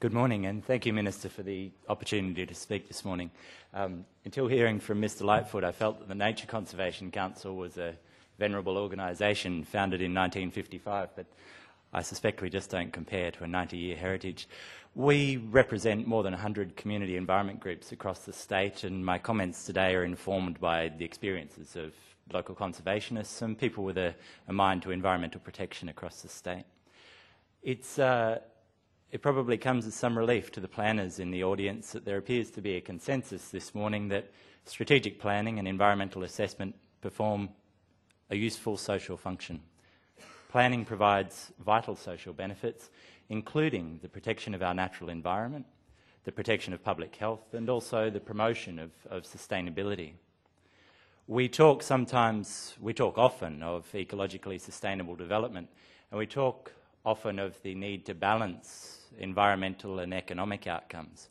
Good morning, and thank you, Minister, for the opportunity to speak this morning. Until hearing from Mr Lightfoot, I felt that the Nature Conservation Council was a venerable organisation founded in 1955, but I suspect we just don't compare to a 90-year heritage. We represent more than 100 community environment groups across the state, and my comments today are informed by the experiences of local conservationists and people with a mind to environmental protection across the state. It probably comes as some relief to the planners in the audience that there appears to be a consensus this morning that strategic planning and environmental assessment perform a useful social function. Planning provides vital social benefits, including the protection of our natural environment, the protection of public health, and also the promotion of sustainability. We talk often of ecologically sustainable development, and we talk often of the need to balance environmental and economic outcomes,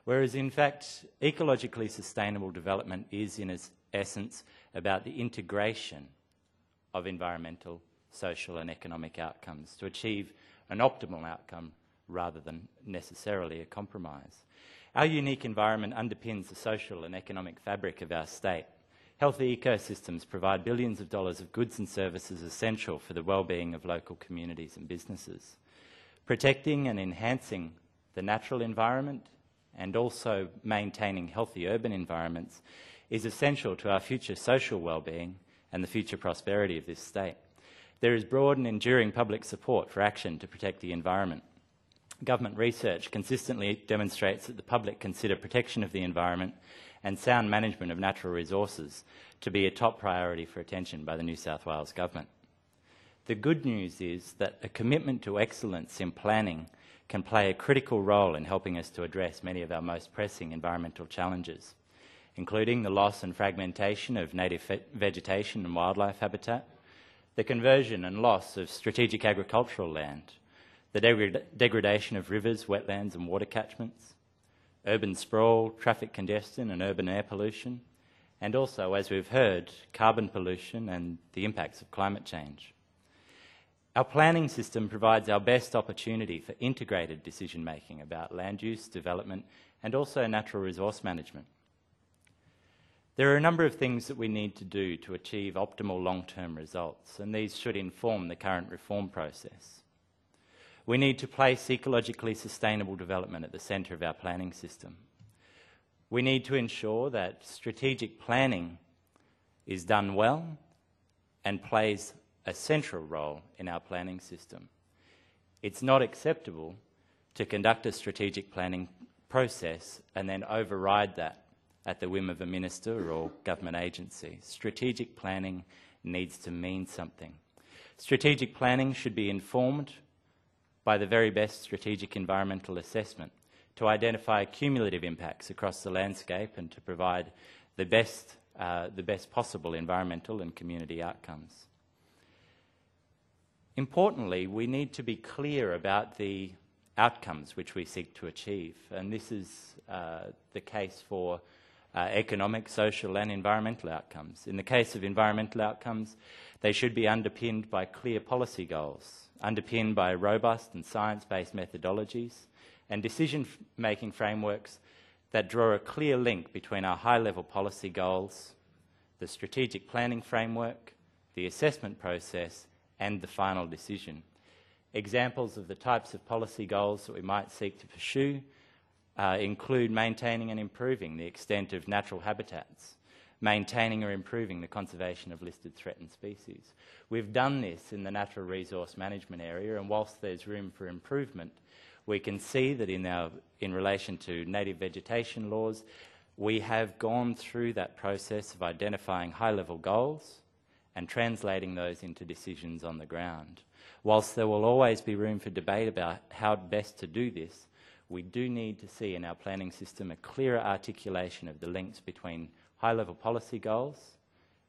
whereas in fact ecologically sustainable development is in its essence about the integration of environmental, social and economic outcomes to achieve an optimal outcome rather than necessarily a compromise. Our unique environment underpins the social and economic fabric of our state. Healthy ecosystems provide billions of dollars of goods and services essential for the well-being of local communities and businesses. Protecting and enhancing the natural environment and also maintaining healthy urban environments is essential to our future social well-being and the future prosperity of this state. There is broad and enduring public support for action to protect the environment. Government research consistently demonstrates that the public consider protection of the environment and sound management of natural resources to be a top priority for attention by the New South Wales Government. The good news is that a commitment to excellence in planning can play a critical role in helping us to address many of our most pressing environmental challenges, including the loss and fragmentation of native vegetation and wildlife habitat, the conversion and loss of strategic agricultural land, the degradation of rivers, wetlands and water catchments, urban sprawl, traffic congestion and urban air pollution, and also, as we've heard, carbon pollution and the impacts of climate change. Our planning system provides our best opportunity for integrated decision-making about land use, development and also natural resource management. There are a number of things that we need to do to achieve optimal long-term results, and these should inform the current reform process. We need to place ecologically sustainable development at the centre of our planning system. We need to ensure that strategic planning is done well and plays a central role in our planning system. It's not acceptable to conduct a strategic planning process and then override that at the whim of a minister or government agency. Strategic planning needs to mean something. Strategic planning should be informed by the very best strategic environmental assessment to identify cumulative impacts across the landscape and to provide the best possible environmental and community outcomes. Importantly, we need to be clear about the outcomes which we seek to achieve, and this is the case for economic, social and environmental outcomes. In the case of environmental outcomes, they should be underpinned by clear policy goals, underpinned by robust and science-based methodologies and decision-making frameworks that draw a clear link between our high-level policy goals, the strategic planning framework, the assessment process and the final decision. Examples of the types of policy goals that we might seek to pursue include maintaining and improving the extent of natural habitats, maintaining or improving the conservation of listed threatened species. We've done this in the natural resource management area, and whilst there's room for improvement, we can see that in relation to native vegetation laws, we have gone through that process of identifying high-level goals and translating those into decisions on the ground. Whilst there will always be room for debate about how best to do this, we do need to see in our planning system a clearer articulation of the links between high-level policy goals,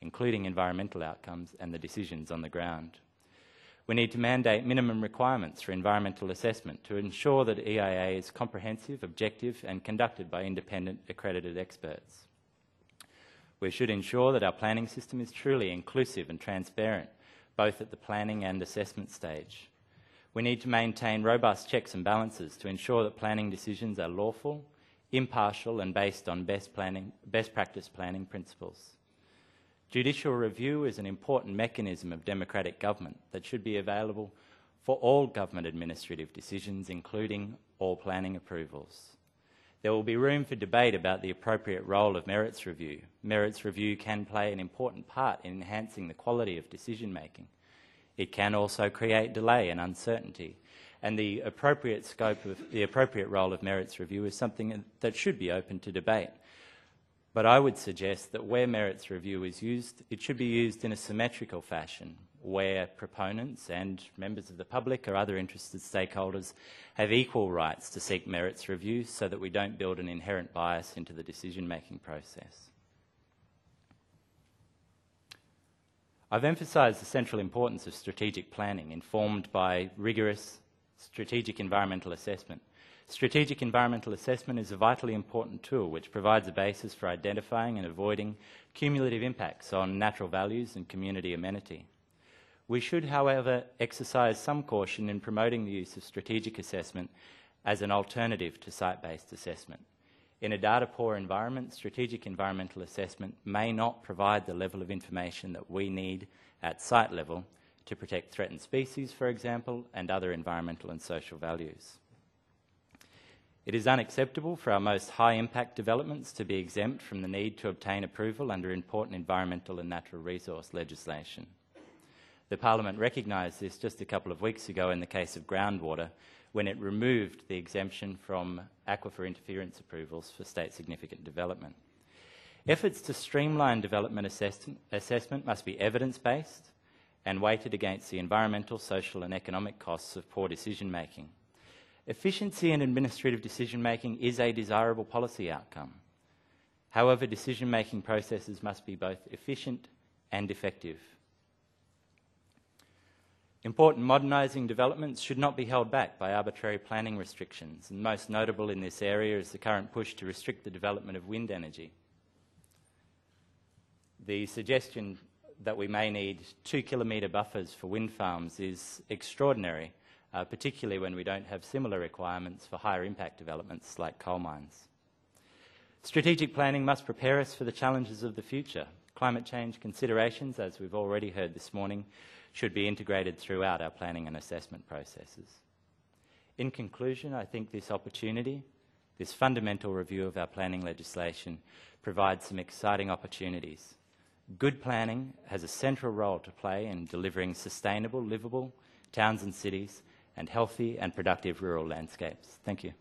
including environmental outcomes, and the decisions on the ground. We need to mandate minimum requirements for environmental assessment to ensure that EIA is comprehensive, objective, and conducted by independent accredited experts. We should ensure that our planning system is truly inclusive and transparent, both at the planning and assessment stage. We need to maintain robust checks and balances to ensure that planning decisions are lawful, impartial and based on best practice planning principles. Judicial review is an important mechanism of democratic government that should be available for all government administrative decisions, including all planning approvals. There will be room for debate about the appropriate role of merits review. Merits review can play an important part in enhancing the quality of decision making. It can also create delay and uncertainty, and the appropriate role of merits review is something that should be open to debate. But I would suggest that where merits review is used, it should be used in a symmetrical fashion, where proponents and members of the public or other interested stakeholders have equal rights to seek merits review so that we don't build an inherent bias into the decision-making process. I've emphasised the central importance of strategic planning informed by rigorous strategic environmental assessment. Strategic environmental assessment is a vitally important tool which provides a basis for identifying and avoiding cumulative impacts on natural values and community amenity. We should, however, exercise some caution in promoting the use of strategic assessment as an alternative to site-based assessment. In a data-poor environment, strategic environmental assessment may not provide the level of information that we need at site level to protect threatened species, for example, and other environmental and social values. It is unacceptable for our most high-impact developments to be exempt from the need to obtain approval under important environmental and natural resource legislation. The Parliament recognised this just a couple of weeks ago in the case of groundwater, when it removed the exemption from aquifer interference approvals for state significant development. Efforts to streamline development assessment must be evidence-based and weighted against the environmental, social and economic costs of poor decision-making. Efficiency in administrative decision-making is a desirable policy outcome. However, decision-making processes must be both efficient and effective. Important modernising developments should not be held back by arbitrary planning restrictions, and most notable in this area is the current push to restrict the development of wind energy. The suggestion that we may need 2-kilometre buffers for wind farms is extraordinary, particularly when we don't have similar requirements for higher impact developments like coal mines. Strategic planning must prepare us for the challenges of the future. Climate change considerations, as we've already heard this morning, should be integrated throughout our planning and assessment processes. In conclusion, I think this opportunity, this fundamental review of our planning legislation, provides some exciting opportunities. Good planning has a central role to play in delivering sustainable, livable towns and cities and healthy and productive rural landscapes. Thank you.